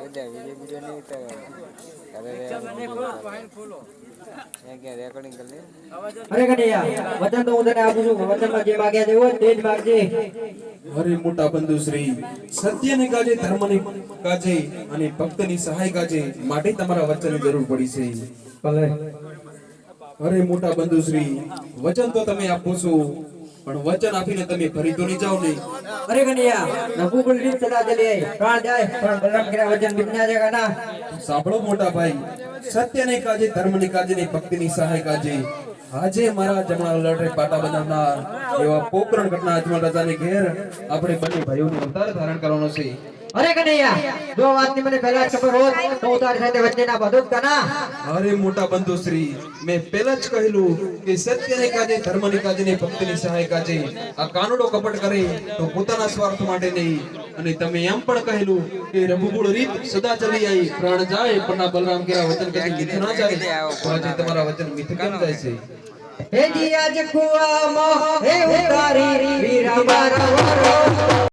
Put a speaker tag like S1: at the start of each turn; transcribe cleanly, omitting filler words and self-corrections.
S1: એટલે વિડીયો નહીં ઉતારવાનો. રેકોર્ડિંગ કરી લે.
S2: અરે કનૈયા વચન તો હું તને આપું છું વચનમાં જે માગ્યા છે હોય તે જ માગજે.
S3: અરે મોટા બંધુ શ્રી, સત્યને કાજે, ધર્મને કાજે અને ભક્તની સહાય કાજે માટે તમારા વચનની જરૂર પડી છે.
S2: ભલે.
S3: અરે મોટા બંધુ શ્રી, વચન તો તમે આપો છો, પણ વચન આપીને તમે ફરી તો નહીં જાઓ નહીં.
S2: અરે કનૈયા રઘુકુલ રીત સદા ચલી આઈ પ્રાણ જાય પણ બલરામ કર્યા વચન બિના જગા ના.
S3: સાંભળો મોટા ભાઈ, સત્યને કાજે, ધર્મને કાજે ને ભક્તિની સહાય કાજે આજે મારા જમણા લડે પાટા બનાવનાર એવા પોકરણ ઘટના અજમલ રાજાને ઘેર આપણે બંને ભાઈઓનું અવતાર ધારણ કરવાનો છે.
S2: અરે કનૈયા જો વાતની મને પહેલા જ ખબર હોત તો હું તારી સાથે વચ્ચેના બધું જ કના.
S3: અરે મોટા બંધુ શ્રી, મેં પહેલા જ કહેલું કે સત્યને કાજે, ધર્મને કાજે ને ભક્તિની સહાય કાજે આ કાનુડો કપટ કરે તો પોતાના સ્વાર્થ માટે નહીં. અને તમે એમ પણ કહેલું કે રઘુકુળ રીત સદા ચલી આવી પ્રાણ જાય પણ ના બલરામ કેરા વચન કદી મિથ ના જાય. તો આજે તમારા વચન મિથ કેમ જાય છે?
S2: હે જી આજ કુવામાં હે ઉતારી વીરા મારા વરો